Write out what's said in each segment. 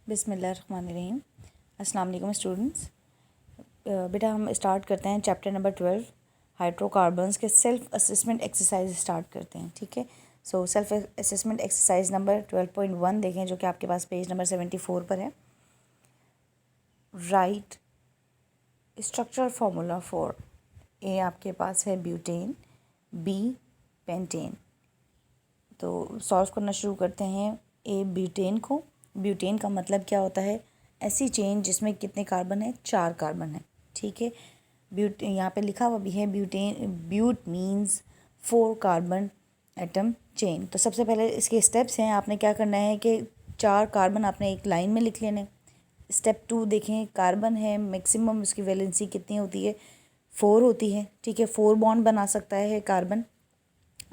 बिस्मिल्लाहिर्रहमानिर्रहीम। अस्सलाम वालेकुम स्टूडेंट्स। बेटा हम स्टार्ट करते हैं चैप्टर नंबर 12 हाइड्रोकार्बन्स के सेल्फ असेसमेंट एक्सरसाइज स्टार्ट करते हैं। ठीक है, so self assessment exercise number 12.1 देखें, जो कि आपके पास पेज नंबर 74 पर है। Right structural formula for a आपके पास है ब्यूटेन, बी पेंटेन। तो सॉल्व करना शुरू करते हैं। ए ब्यूटेन का मतलब क्या होता है? ऐसी चेन जिसमें कितने कार्बन है? 4 कार्बन है। ठीक है, यहाँ पे लिखा हुआ भी है but means 4 carbon atom chain. तो सबसे पहले इसके स्टेप्स हैं, आपने क्या करना है कि 4 कार्बन आपने एक लाइन में लिख लेने। स्टेप 2 देखें, कार्बन है, मैक्सिमम उसकी वैलेंसी कितनी होती है? 4 होती है। ठीक है, 4 बॉन्ड बना सकता है कार्बन,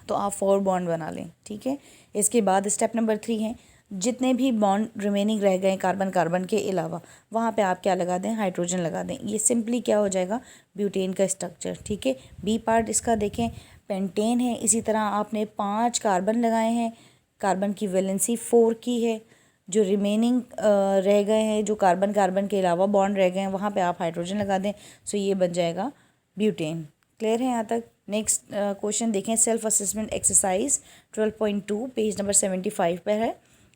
तो आप 4 बॉन्ड बना लें। ठीक है, इसके बाद स्टेप नंबर 3 है, जितने भी बॉन्ड रिमेनिंग रह गए कार्बन के अलावा, वहाँ पे आप क्या लगा दें? हाइड्रोजन लगा दें। ये सिंपली क्या हो जाएगा? ब्यूटेन का स्ट्रक्चर। ठीक है, बी पार्ट इसका देखें, पेंटेन है। इसी तरह आपने 5 कार्बन लगाए हैं, कार्बन की वैलेंसी 4 की है। जो रिमेनिंग रह गए हैं, जो कार्बन के अलावा बॉन्ड रह गए हैं, वहाँ पे आप हाइड्रोजन लगा दें। सो ये बन जाएगा ब्यूटेन। क्लियर है यहाँ तक? नेक्स्ट क्वेश्चन देखें, self assessment exercise 12.2 page number 75 पर है।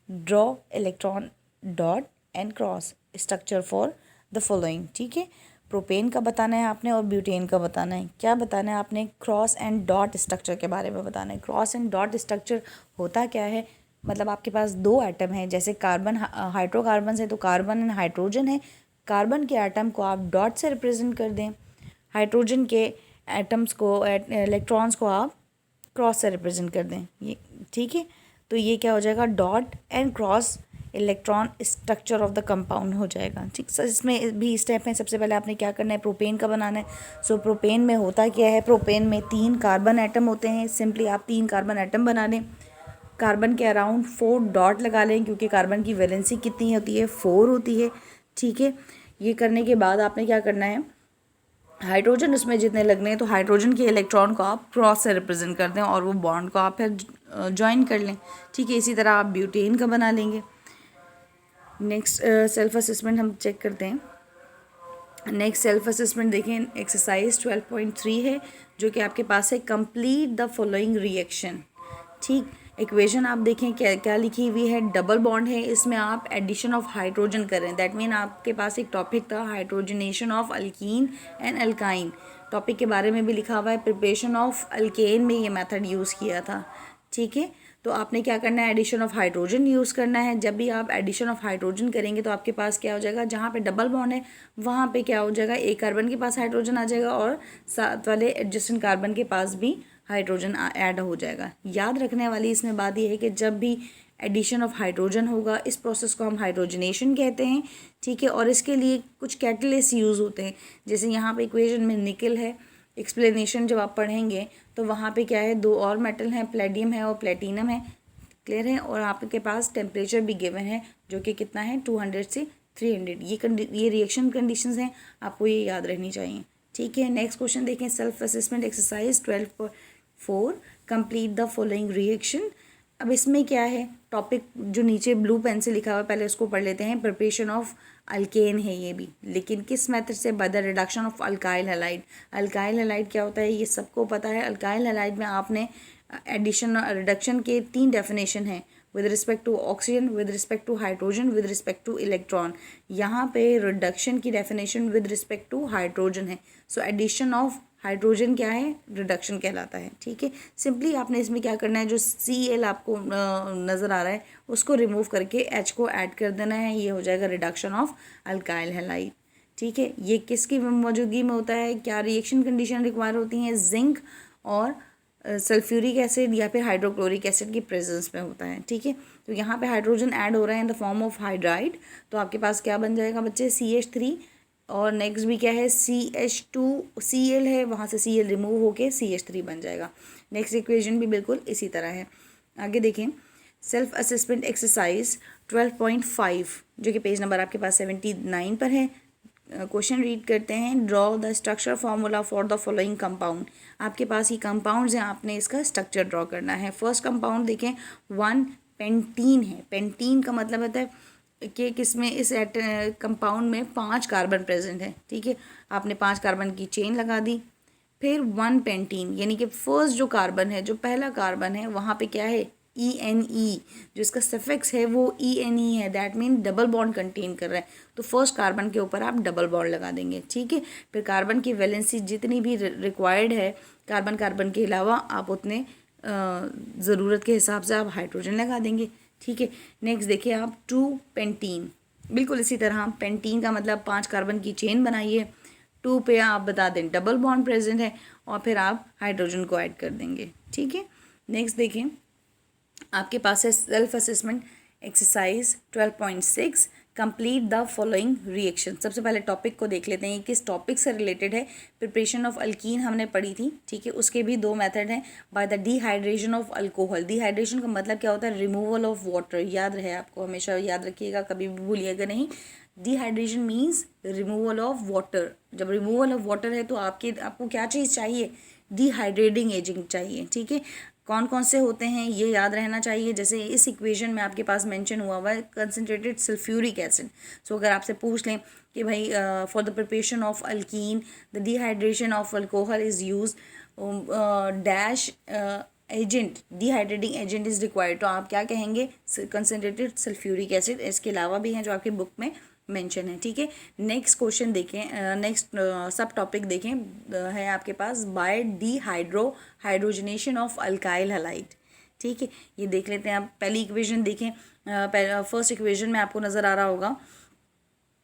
Draw electron dot and cross structure for the following. ठीक है, प्रोपेन का बताना है आपने और ब्यूटेन का बताना है। क्या बताना है आपने? क्रॉस एंड डॉट स्ट्रक्चर के बारे में बताना है। क्रॉस एंड डॉट स्ट्रक्चर होता क्या है? मतलब आपके पास 2 एटम हैं, जैसे कार्बन हाइड्रोकार्बन है तो कार्बन एंड हाइड्रोजन है। कार्बन के एटम को आप डॉट से रिप्रेजेंट कर दें, हाइड्रोजन के एटम्स को, इलेक्ट्रॉन्स को आप क्रॉस से रिप्रेजेंट कर दें। ये ठीक है, तो ये क्या हो जाएगा? Dot and cross electron structure of the compound हो जाएगा। ठीक सर, इसमें भी स्टेप है। सबसे पहले आपने क्या करना है? प्रोपेन का बनाना है। सो प्रोपेन में होता क्या है? प्रोपेन में 3 कार्बन एटम होते हैं। सिंपली आप 3 कार्बन एटम बना लें, कार्बन के अराउंड 4 डॉट लगा लें, क्योंकि कार्बन की वैलेंसी कितनी होती है? 4 होती है। ठीक है, ये करने के बाद आपने क्या करना है? हाइड्रोजन उसमें जितने लगने हैं, तो हाइड्रोजन के इलेक्ट्रॉन को आप क्रॉस से रिप्रेजेंट कर दें और वो बॉन्ड को आप फिर ज्वाइन कर लें। ठीक है, इसी तरह आप ब्यूटेन का बना लेंगे। नेक्स्ट सेल्फ असेसमेंट हम चेक करते हैं। नेक्स्ट सेल्फ असेसमेंट देखें, एक्सरसाइज 12.3 है, जो कि आपके पास है। Complete the following reaction. ठीक, इक्वेशन आप देखें क्या क्या लिखी हुई है। डबल बॉन्ड है, इसमें आप एडिशन ऑफ हाइड्रोजन करें। दैट मीन आपके पास एक टॉपिक था hydrogenation of alkyne and alkyne. Topic के बारे में भी लिखा हुआ है। प्रिपरेशन ऑफ अल्केन में ये मेथड यूज़ किया था। ठीक है, तो आपने क्या करना है? एडिशन ऑफ हाइड्रोजन यूज़ करना है। जब भी आप एडिशन ऑफ हाइड्रोजन करेंगे तो आपके पास क्या हो जाएगा? जहाँ पे डबल बॉन्ड है वहाँ पे क्या हो जाएगा? एक कार्बन के पास हाइड्रोजन आ जाएगा और साथ वाले एडजेसेंट कार्बन के पास भी हाइड्रोजन ऐड हो जाएगा। याद रखने वाली इसमें बात यह है कि जब भी एडिशन ऑफ हाइड्रोजन होगा, इस प्रोसेस को हम हाइड्रोजनेशन कहते हैं। ठीक है, और इसके लिए कुछ कैटलिस्ट यूज़ होते हैं। जैसे यहाँ पे इक्वेशन में निकल है, एक्सप्लेनेशन जब आप पढ़ेंगे तो वहाँ पे क्या है? 2 और मेटल हैं, प्लेडियम है और प्लेटिनम है। क्लियर है, और आपके पास टेम्परेचर भी गिवन है, जो कि कितना है? 200 से 300। ये रिएक्शन कंडीशंस हैं, आपको ये याद रहनी चाहिए। ठीक है, नेक्स्ट क्वेश्चन देखें, self assessment exercise 12.4 complete the following reaction. अब इसमें क्या है? टॉपिक जो नीचे ब्लू पेन से लिखा हुआ है, पहले उसको पढ़ लेते हैं। प्रिपरेशन ऑफ अल्केन है ये भी, लेकिन किस मेथड से? By the reduction of alkyl halide. Alkyl halide क्या होता है? ये सबको पता है। अल्काइल हैलाइड में आपने एडिशन और रिडक्शन के 3 डेफिनेशन हैं, with respect to oxygen, with respect to hydrogen, with respect to electron. यहाँ पे रिडक्शन की definition with respect to hydrogen है। सो एडिशन ऑफ हाइड्रोजन क्या है? रिडक्शन कहलाता है। ठीक है, सिंपली आपने इसमें क्या करना है? जो Cl आपको नज़र आ रहा है उसको रिमूव करके H को ऐड कर देना है। ये हो जाएगा रिडक्शन ऑफ अल्काइल हैलाइड। ठीक है, ये किसकी मौजूदगी में होता है? क्या रिएक्शन कंडीशन रिक्वायर होती हैं? जिंक और सल्फ्यूरिक एसिड या फिर हाइड्रोक्लोरिक एसिड की प्रेजेंस में होता है। ठीक है, तो यहाँ पे हाइड्रोजन ऐड हो रहा है in the form of hydride, तो आपके पास क्या बन जाएगा बच्चे? CH3, और नेक्स्ट भी क्या है? CH2Cl है, वहाँ से Cl रिमूव होके CH3 बन जाएगा। नेक्स्ट इक्वेशन भी बिल्कुल इसी तरह है। आगे देखें, सेल्फ असेसमेंट एक्सरसाइज 12.5, जो कि पेज नंबर आपके पास 79 पर है। क्वेश्चन रीड करते हैं। Draw the structure formula for the following compound. आपके पास ये कंपाउंड्स हैं, आपने इसका स्ट्रक्चर ड्रॉ करना है। फर्स्ट कंपाउंड देखें, 1 पेंटीन है। पेंटीन का मतलब होता है कि किसमें इस कंपाउंड में 5 कार्बन प्रेजेंट है। ठीक है, आपने 5 कार्बन की चेन लगा दी। फिर 1 पेंटीन, यानी कि फर्स्ट जो कार्बन है, जो पहला कार्बन है, वहाँ पे क्या है, ENE, जो इसका सफिक्स है वो ENE है। That mean double bond contain कर रहा है। तो फर्स्ट कार्बन के ऊपर आप डबल बॉन्ड लगा देंगे। ठीक है, फिर कार्बन की वैलेंसी जितनी भी रिक्वायर्ड है कार्बन के अलावा, आप उतने ज़रूरत के हिसाब से आप हाइड्रोजन लगा देंगे। ठीक है, नेक्स्ट देखिए आप 2 पेंटीन, बिल्कुल इसी तरह पेंटीन का मतलब 5 कार्बन की चेन बनाइए, 2 पे आप बता दें डबल बॉन्ड प्रेजेंट है, और फिर आप हाइड्रोजन को ऐड कर देंगे। ठीक है, नेक्स्ट देखें आपके पास है self assessment exercise 12.6, complete the following reaction. सबसे पहले टॉपिक को देख लेते हैं, किस टॉपिक से रिलेटेड है। प्रिपरेशन ऑफ अल्कीन हमने पढ़ी थी। ठीक है, उसके भी 2 मेथड हैं। By the dehydration of alcohol, dehydration का मतलब क्या होता है, रिमूवल ऑफ वाटर। याद रहे आपको, हमेशा याद रखिएगा, कभी भी भूलिएगा नहीं। Dehydration means removal of water. जब रिमूवल ऑफ वाटर है तो आपको क्या चीज़ चाहिए, डिहाइड्रेटिंग एजेंट चाहिए। ठीक है, कौन कौन से होते हैं ये याद रहना चाहिए। जैसे इस इक्वेशन में आपके पास मेंशन हुआ है कंसनट्रेटेड सल्फ्यूरिक एसिड। सो अगर आपसे पूछ लें कि भाई for the preparation of alkyne the dehydration of alcohol is use dash agent, dehydrating agent is required, तो आप क्या कहेंगे, कंसनट्रेटेड सल्फ्यूरिक एसिड। इसके अलावा भी हैं जो आपकी बुक में मेंशन है। ठीक है, नेक्स्ट क्वेश्चन देखें, नेक्स्ट सब टॉपिक देखें, है आपके पास by hydrogenation of alkyl halide. ठीक है, ये देख लेते हैं आप। पहली इक्वेशन देखें, फर्स्ट इक्वेशन में आपको नज़र आ रहा होगा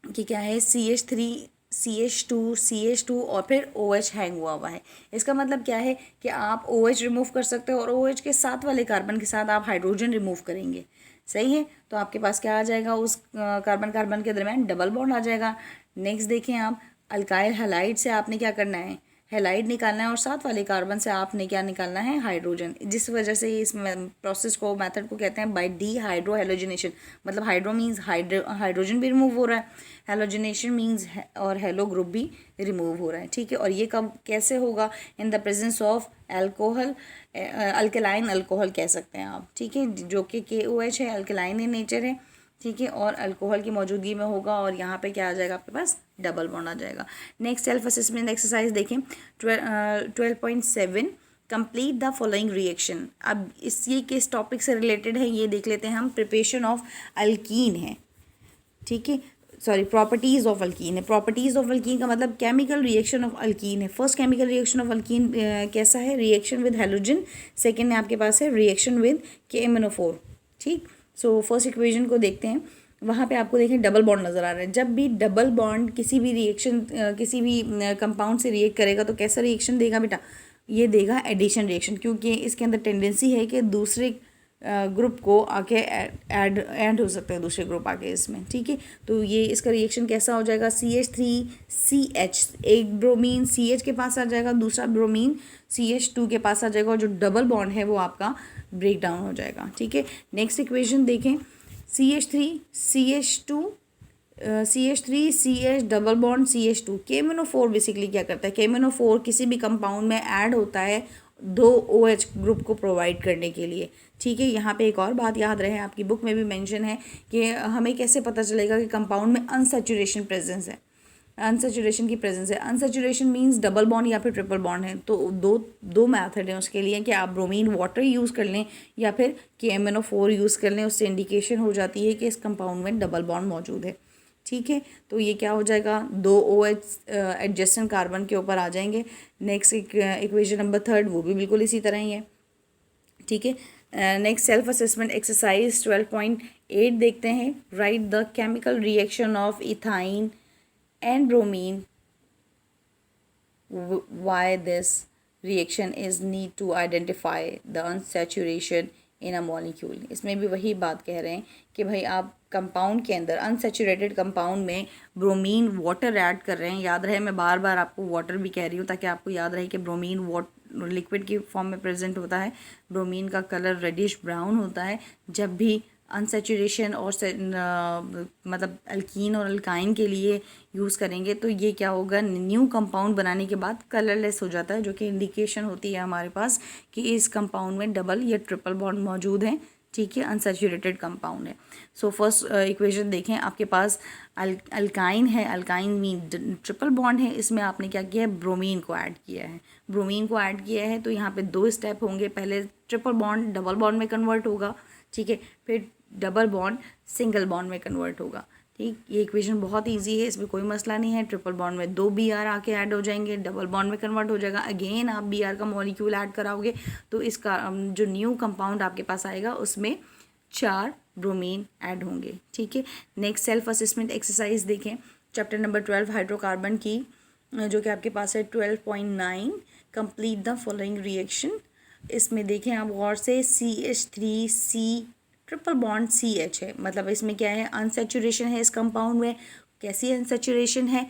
कि क्या है, CH3 CH2 CH2 और फिर OH हैंग हुआ है। इसका मतलब क्या है कि आप OH रिमूव कर सकते हो और OH के साथ वाले कार्बन के साथ आप हाइड्रोजन रिमूव करेंगे। सही है, तो आपके पास क्या आ जाएगा, उस कार्बन के दरमियान डबल बॉन्ड आ जाएगा। नेक्स्ट देखें आप, अल्काइल हैलाइड से आपने क्या करना है, हैलाइड निकालना है, और साथ वाले कार्बन से आपने क्या निकालना है, हाइड्रोजन। जिस वजह से इस प्रोसेस को, मेथड को कहते हैं बाय डिहाइड्रो हैलोजिनेशन। मतलब हाइड्रो मीन्स हाइड्रोजन भी रिमूव हो रहा है, हैलोजिनेशन मीन्स और हेलो ग्रुप भी रिमूव हो रहा है। ठीक है, और ये कब कैसे होगा, in the presence of alcohol, alkaline alcohol कह सकते हैं आप। ठीक है, जो कि KOH है, अल्कलाइन इन नेचर है। ठीक है, और अल्कोहल की मौजूदगी में होगा, और यहाँ पे क्या आ जाएगा, आपके पास डबल बॉन्ड आ जाएगा। नेक्स्ट सेल्फ असेसमेंट एक्सरसाइज देखें 12.7, कंप्लीट द फॉलोइंग रिएक्शन। अब ये किस टॉपिक से रिलेटेड है ये देख लेते हैं हम। प्रिपरेशन ऑफ अल्कीन है। ठीक है, सॉरी, प्रॉपर्टीज़ ऑफ अल्कीन है। प्रॉपर्टीज़ ऑफ अल्कीन का मतलब केमिकल रिएक्शन ऑफ अल्कीन है। First chemical reaction of alkyne कैसा है, रिएक्शन विद हेलोजन। सेकेंड में आपके पास है रिएक्शन विद KMnO4। ठीक, सो फर्स्ट इक्वेशन को देखते हैं, वहाँ पे आपको देखें डबल बॉन्ड नज़र आ रहा है। जब भी डबल बॉन्ड किसी भी रिएक्शन किसी भी कंपाउंड से रिएक्ट करेगा तो कैसा रिएक्शन देगा बेटा, ये देगा एडिशन रिएक्शन, क्योंकि इसके अंदर टेंडेंसी है कि दूसरे ग्रुप को आके ऐड हो सकते हैं, दूसरे ग्रुप आके इसमें। ठीक है, तो ये इसका रिएक्शन कैसा हो जाएगा, CH3CH, एक ब्रोमीन CH के पास आ जाएगा, दूसरा ब्रोमीन CH2 के पास आ जाएगा, और जो डबल बॉन्ड है वो आपका ब्रेक डाउन हो जाएगा। ठीक है, नेक्स्ट इक्वेशन देखें, CH3CH double bond CH2, KMnO4 basically क्या करता है, KMnO4 किसी भी कंपाउंड में ऐड होता है 2 OH ग्रुप को प्रोवाइड करने के लिए। ठीक है, यहाँ पे एक और बात याद रहे, आपकी बुक में भी मेंशन है कि हमें कैसे पता चलेगा कि कंपाउंड में अनसैचुरेशन प्रेजेंस है, अनसैचुरेशन की प्रेजेंस है। अनसैचुरेशन मींस डबल बॉन्ड या फिर ट्रिपल बॉन्ड है। तो दो मेथड हैं उसके लिए, कि आप ब्रोमीन वाटर यूज़ कर लें या फिर KMnO4 यूज़ कर लें। उससे इंडिकेशन हो जाती है कि इस कंपाउंड में डबल बॉन्ड मौजूद है। ठीक है, तो ये क्या हो जाएगा, 2 OH एडजेसेंट कार्बन के ऊपर आ जाएंगे। नेक्स्ट इक्वेशन नंबर 3 वो भी बिल्कुल इसी तरह ही है। ठीक है, नेक्स्ट सेल्फ असेसमेंट एक्सरसाइज 12.8 देखते हैं। Right the chemical reaction of ethyne and bromine, why this reaction is need to identify the unsaturation in a molecule। इसमें भी वही बात कह रहे हैं कि भाई आप कंपाउंड के अंदर, अनसैचुरेटेड कंपाउंड में ब्रोमीन वाटर ऐड कर रहे हैं। याद रहे, मैं बार बार आपको वाटर भी कह रही हूँ ताकि आपको याद रहे कि ब्रोमीन लिक्विड की फॉर्म में प्रेजेंट होता है। ब्रोमीन का कलर रेडिश ब्राउन होता है। जब भी अनसैचुरेशन और मतलब अल्कीन और अल्काइन के लिए यूज़ करेंगे तो ये क्या होगा, न्यू कंपाउंड बनाने के बाद कलरलेस हो जाता है, जो कि इंडिकेशन होती है हमारे पास कि इस कंपाउंड में डबल या ट्रिपल बॉन्ड मौजूद हैं। ठीक है, अनसैचुरेटेड कंपाउंड है। सो फर्स्ट इक्वेशन देखें, आपके पास अल्काइन है, अल्काइन मीन ट्रिपल बॉन्ड है, इसमें आपने क्या किया है, ब्रोमीन को ऐड किया है। ब्रोमीन को ऐड किया है तो यहाँ पे 2 स्टेप होंगे, पहले ट्रिपल बॉन्ड डबल बॉन्ड में कन्वर्ट होगा, ठीक है, फिर डबल बॉन्ड सिंगल बॉन्ड में कन्वर्ट होगा। ठीक, ये इक्वेशन बहुत इजी है, इसमें कोई मसला नहीं है। ट्रिपल बॉन्ड में 2 Br आके ऐड हो जाएंगे, डबल बॉन्ड में कन्वर्ट हो जाएगा, अगेन आप Br का मॉलिक्यूल ऐड कराओगे तो इसका जो न्यू कंपाउंड आपके पास आएगा उसमें 4 ब्रोमीन ऐड होंगे। ठीक है, नेक्स्ट सेल्फ असेसमेंट एक्सरसाइज देखें, चैप्टर नंबर 12 हाइड्रोकार्बन की, जो कि आपके पास है 12.9, कंप्लीट द फॉलोइंग रिएक्शन। इसमें देखें आप गौर से, CH3C ट्रिपल बॉन्ड CH है, मतलब इसमें क्या है, अनसेचुरेशन है इस कंपाउंड में। कैसी अनसेचुरेशन है,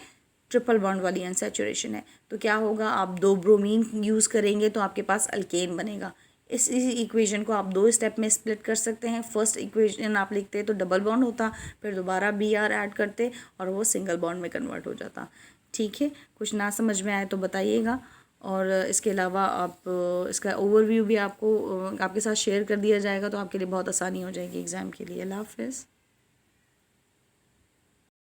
ट्रिपल बॉन्ड वाली अनसेचुरेशन है। तो क्या होगा, आप 2 ब्रोमीन यूज़ करेंगे तो आपके पास अल्केन बनेगा। इस इक्वेशन को आप 2 स्टेप में स्प्लिट कर सकते हैं। फर्स्ट इक्वेशन आप लिखते तो डबल बॉन्ड होता, फिर दोबारा Br ऐड करते और वो सिंगल बॉन्ड में कन्वर्ट हो जाता। ठीक है, कुछ ना समझ में आए तो बताइएगा, और इसके अलावा आप इसका ओवरव्यू भी आपको आपके साथ शेयर कर दिया जाएगा तो आपके लिए बहुत आसानी हो जाएगी एग्ज़ाम के लिए। अल्लाह हाफ़िज़।